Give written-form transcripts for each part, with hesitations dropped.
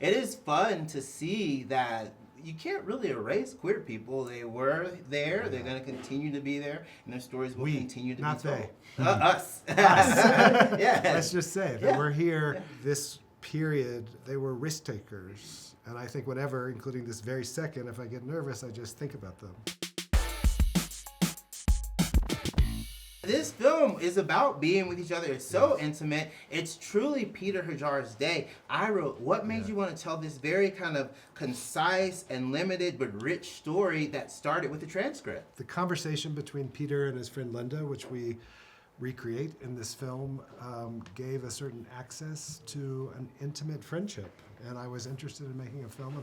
It is fun to see that you can't really erase queer people. They were there, they're going to continue to be there, and their stories will continue to be told. Not they. Us. Yeah. Let's just say that we're here this period, they were risk takers. And I think whenever, including this very second, if I get nervous, I just think about them. This film is about being with each other. It's so intimate. It's truly Peter Hujar's day. Ira, what made you want to tell this very kind of concise and limited but rich story that started with the transcript? The conversation between Peter and his friend Linda, which we recreate in this film, gave a certain access to an intimate friendship. And I was interested in making a film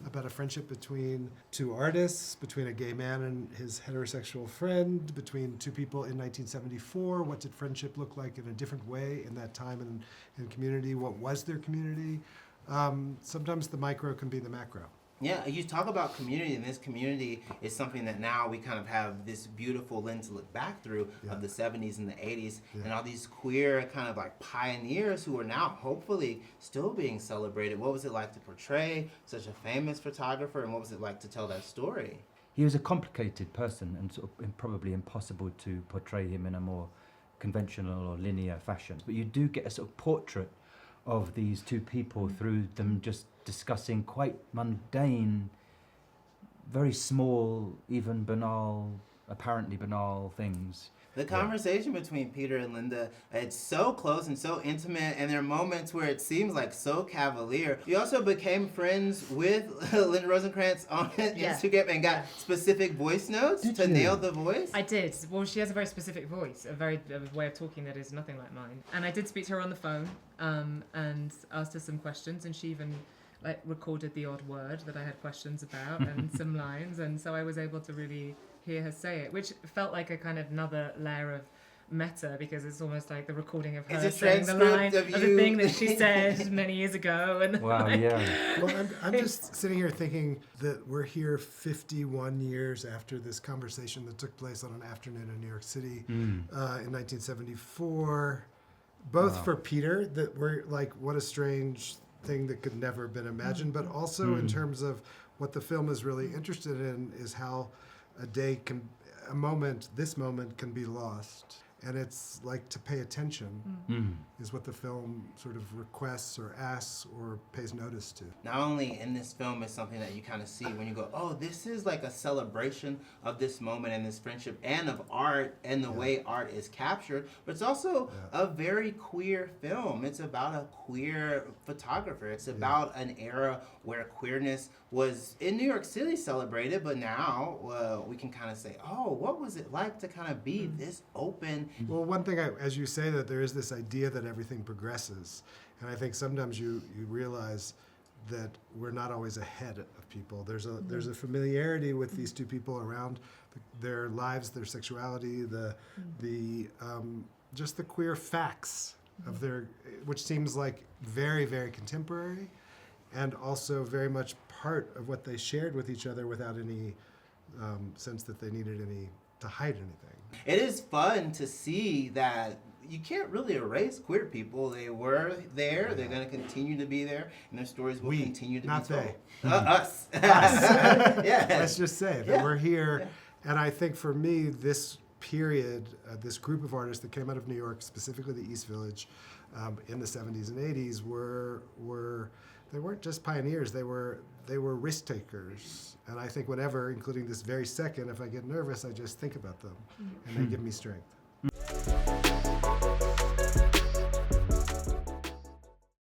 about a friendship between two artists, between a gay man and his heterosexual friend, between two people in 1974. What did friendship look like in a different way in that time and community? What was their community? Sometimes the micro can be the macro. Yeah, you talk about community, and this community is something that now we kind of have this beautiful lens to look back through of the 70s and the 80s, and all these queer kind of like pioneers who are now hopefully still being celebrated. What was it like to portray such a famous photographer, and what was it like to tell that story? He was a complicated person, and sort of probably impossible to portray him in a more conventional or linear fashion. But you do get a sort of portrait of these two people through them just discussing quite mundane, very small, even banal, apparently banal things. The conversation between Peter and Linda, it's so close and so intimate, and there are moments where it seems like so cavalier. You also became friends with Linda Rosenkrantz on Instagram and got specific voice notes to nail the voice? I did. Well, she has a very specific voice, a way of talking that is nothing like mine. And I did speak to her on the phone and asked her some questions, and she even recorded the odd word that I had questions about and some lines, and so I was able to really hear her say it, which felt like a kind of another layer of meta, because it's almost like the recording of her saying the line of the thing that she said many years ago. And wow, Well, I'm just sitting here thinking that we're here 51 years after this conversation that took place on an afternoon in New York City in 1974. Both for Peter, that we're like, what a strange thing that could never have been imagined, but also in terms of what the film is really interested in is how this moment can be lost. And it's like to pay attention is what the film sort of requests or asks or pays notice to. Not only in this film is something that you kind of see when you go, oh, this is like a celebration of this moment and this friendship and of art and the way art is captured, but it's also a very queer film. It's about a queer photographer. It's about an era where queerness was in New York City celebrated, but now we can kind of say, oh, what was it like to kind of be this open? Well, one thing, as you say, that there is this idea that everything progresses. And I think sometimes you realize that we're not always ahead of people. There's a familiarity with these two people around their lives, their sexuality, just the queer facts of which seems like very, very contemporary, and also very much part of what they shared with each other without any sense that they needed to hide anything. It is fun to see that you can't really erase queer people. They were there, they're going to continue to be there, and their stories will continue to be told. Us. Let's just say that we're here, and I think for me, this period, this group of artists that came out of New York, specifically the East Village, in the 70s and 80s, they weren't just pioneers, they were risk takers. And I think whenever, including this very second, if I get nervous, I just think about them, and they give me strength.